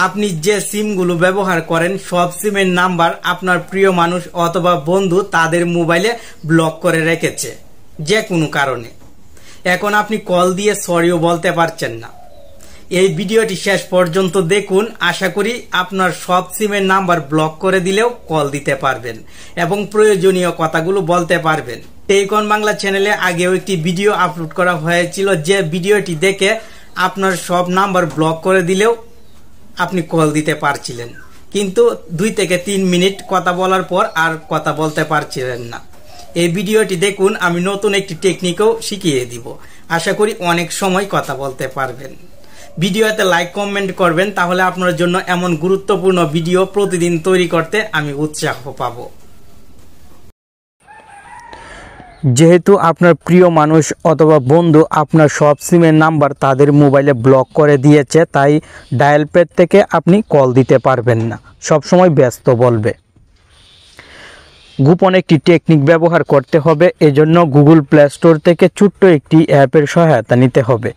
আপনি যে সিমগুলো ব্যবহার করেন সব সিমের নাম্বার আপনার প্রিয় মানুষ অথবা বন্ধু তাদের মোবাইলে ব্লক করে রেখেছে যে কোনো কারণে। এখন আপনি কল দিয়ে সরিও বলতে পারছেন না। এই ভিডিওটি শেষ পর্যন্ত দেখুন, আশা করি আপনার সব সিমের নাম্বার ব্লক করে দিলেও কল দিতে পারবেন এবং প্রয়োজনীয় কথাগুলো বলতে পারবেন। টেকন বাংলা চ্যানেলে আগেও একটি ভিডিও আপলোড করা হয়েছিল, যে ভিডিওটি দেখে আপনার সব নাম্বার ব্লক করে দিলেও আপনি কল দিতে পারছিলেন, কিন্তু 2 থেকে 3 মিনিট কথা বলার পর আর কথা বলতে পারছিলেন না। এই ভিডিওটি দেখুন, আমি নতুন একটি টেকনিকও শিখিয়ে দিব। আশা করি অনেক সময় কথা বলতে পারবেন। ভিডিওতে লাইক কমেন্ট করবেন, তাহলে আপনার জন্য এমন গুরুত্বপূর্ণ ভিডিও প্রতিদিন তৈরি করতে আমি উৎসাহ পাবো। যেহেতু আপনার প্রিয় মানুষ অথবা বন্ধু আপনার সব সিমের নাম্বার তাদের মোবাইলে ব্লক করে দিয়েছে, তাই ডায়াল প্যাড থেকে আপনি কল দিতে পারবেন না, সবসময় ব্যস্ত বলবে। গোপন একটি টেকনিক ব্যবহার করতে হবে। এজন্য গুগল প্লে স্টোর থেকে ছোট্ট একটি অ্যাপের সহায়তা নিতে হবে।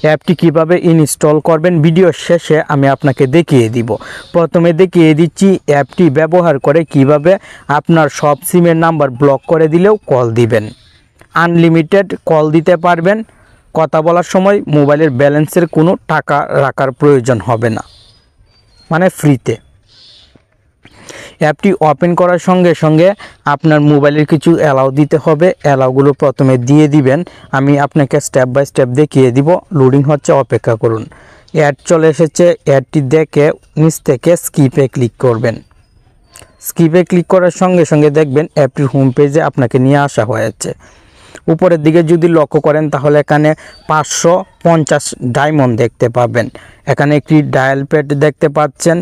অ্যাপটি কিভাবে ইনস্টল করবেন ভিডিও শেষে আমি আপনাকে দেখিয়ে দিব। প্রথমে দেখিয়ে দিচ্ছি অ্যাপটি ব্যবহার করে কিভাবে আপনার সব সিমের নাম্বার ব্লক করে দিলেও কল দিবেন। আনলিমিটেড কল দিতে পারবেন। কথা বলার সময় মোবাইলের ব্যালেন্সের কোনো টাকা রাখার প্রয়োজন হবে না, মানে ফ্রিতে। অ্যাপটি ওপেন করার সঙ্গে সঙ্গে আপনার মোবাইলের কিছু অ্যালাউ দিতে হবে। অ্যালাউগুলো প্রথমে দিয়ে দিবেন, আমি আপনাকে স্টেপ বাই স্টেপ দেখিয়ে দিব। লোডিং হচ্ছে, অপেক্ষা করুন। অ্যাড চলে এসেছে, অ্যাডটি দেখে নিচ থেকে স্কিপে ক্লিক করবেন। স্কিপে ক্লিক করার সঙ্গে সঙ্গে দেখবেন অ্যাপটির হোম পেজে আপনাকে নিয়ে আসা হয়েছে। উপরের দিকে যদি লক্ষ্য করেন তাহলে এখানে 550 ডায়মন্ড দেখতে পাবেন। এখানে একটি ডায়াল প্যাড দেখতে পাচ্ছেন,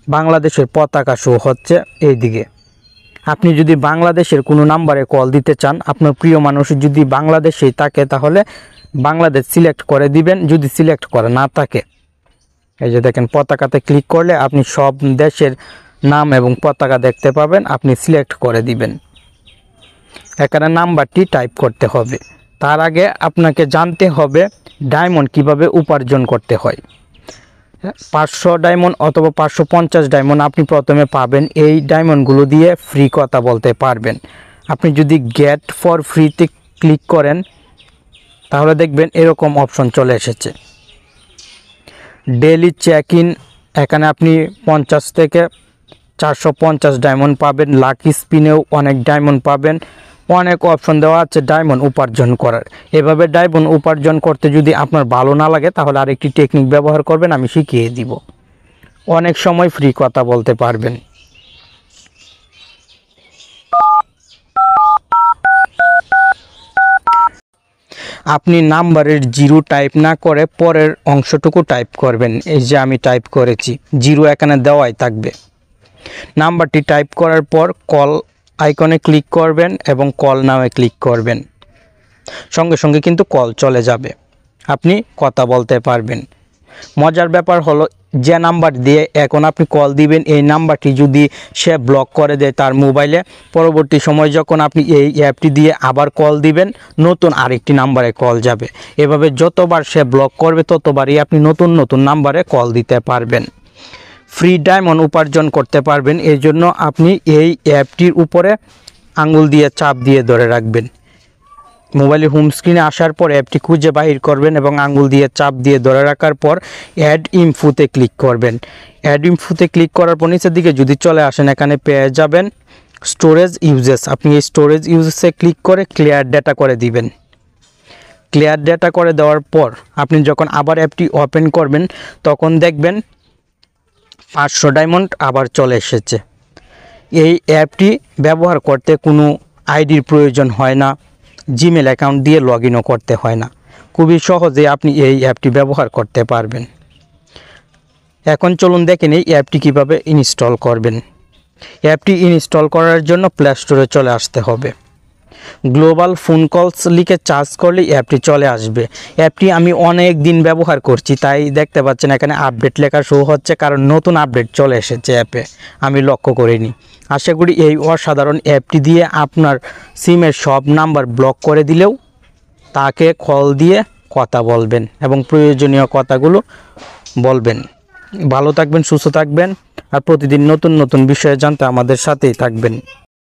বাংলাদেশের পতাকা শো হচ্ছে এইদিকে। আপনি যদি বাংলাদেশের কোনো নাম্বারে কল দিতে চান, আপনার প্রিয় মানুষ যদি বাংলাদেশেই থাকে তাহলে বাংলাদেশ সিলেক্ট করে দিবেন। যদি সিলেক্ট করে না থাকে, এই যে দেখেন পতাকাতে ক্লিক করলে আপনি সব দেশের নাম এবং পতাকা দেখতে পাবেন, আপনি সিলেক্ট করে দিবেন। এখানে নাম্বারটি টাইপ করতে হবে। তার আগে আপনাকে জানতে হবে ডায়মন্ড কিভাবে উপার্জন করতে হয়। 500 ডায়মন্ড অথবা 550 ডায়মন্ড আপনি প্রথমে পাবেন। এই ডায়মন্ডগুলো দিয়ে ফ্রি কথা বলতে পারবেন। আপনি যদি গেট ফর ফ্রিতে ক্লিক করেন তাহলে দেখবেন এরকম অপশন চলে এসেছে। ডেইলি চেক ইন, এখানে আপনি 50 থেকে 450 ডায়মন্ড পাবেন। লাকি স্পিনেও অনেক ডায়মন্ড পাবেন। অনেক অপশন দেওয়া আছে ডায়মন্ড উপার্জন করার। এভাবে ডায়মন্ড উপার্জন করতে যদি আপনার ভালো না লাগে তাহলে আরেকটি টেকনিক ব্যবহার করবেন, আমি শিখিয়ে দিব। অনেক সময় ফ্রি কথা বলতে পারবেন। আপনি নাম্বারের 0 টাইপ না করে পরের অংশটুকু টাইপ করবেন। এই যে আমি টাইপ করেছি, 0 এখানে দেওয়াই থাকবে। নাম্বারটি টাইপ করার পর কল আইকনে ক্লিক করবেন এবং কল নামে ক্লিক করবেন। সঙ্গে সঙ্গে কিন্তু কল চলে যাবে, আপনি কথা বলতে পারবেন। মজার ব্যাপার হলো, যে নাম্বার দিয়ে এখন আপনি কল দিবেন এই নাম্বারটি যদি সে ব্লক করে দেয় তার মোবাইলে, পরবর্তী সময় যখন আপনি এই অ্যাপটি দিয়ে আবার কল দিবেন নতুন আরেকটি নাম্বারে কল যাবে। এভাবে যতবার সে ব্লক করবে ততবারই আপনি নতুন নতুন নাম্বারে কল দিতে পারবেন। ফ্রি ডায়মন্ড উপার্জন করতে পারবেন। এই জন্য আপনি এই অ্যাপটির উপরে আঙ্গুল দিয়ে চাপ দিয়ে ধরে রাখবেন। মোবাইলের হোম স্ক্রিনে আসার পর অ্যাপটি খুঁজে বাহির করবেন এবং আঙ্গুল দিয়ে চাপ দিয়ে ধরে রাখার পর অ্যাড ইনফোতে ক্লিক করবেন। অ্যাড ইনফোতে ক্লিক করার পর নিচের দিকে যদি চলে আসেন এখানে পেয়ে যাবেন স্টোরেজ ইউজেস। আপনি এই স্টোরেজ ইউজেসে ক্লিক করে ক্লিয়ার ডেটা করে দিবেন। ক্লিয়ার ডেটা করে দেওয়ার পর আপনি যখন আবার অ্যাপটি ওপেন করবেন তখন দেখবেন 500 ডায়মন্ড আবার চলে এসেছে। এই অ্যাপটি ব্যবহার করতে কোনো আইডির প্রয়োজন হয় না, জিমেল অ্যাকাউন্ট দিয়ে লগ ইনও করতে হয় না। খুবই সহজে আপনি এই অ্যাপটি ব্যবহার করতে পারবেন। এখন চলুন দেখে নিই অ্যাপটি কীভাবে ইনস্টল করবেন। অ্যাপটি ইনস্টল করার জন্য প্লে স্টোরে চলে আসতে হবে। গ্লোবাল ফোন কলস লিখে চার্জ করলে অ্যাপটি চলে আসবে। অ্যাপটি আমি অনেক দিন ব্যবহার করছি, তাই দেখতে পাচ্ছেন এখানে আপডেট লেখা শো হচ্ছে, কারণ নতুন আপডেট চলে এসেছে অ্যাপে, আমি লক্ষ্য করিনি। আশা করি এই অসাধারণ অ্যাপটি দিয়ে আপনার সিমের সব নাম্বার ব্লক করে দিলেও তাকে কল দিয়ে কথা বলবেন এবং প্রয়োজনীয় কথাগুলো বলবেন। ভালো থাকবেন, সুস্থ থাকবেন আর প্রতিদিন নতুন নতুন বিষয়ে জানতে আমাদের সাথেই থাকবেন।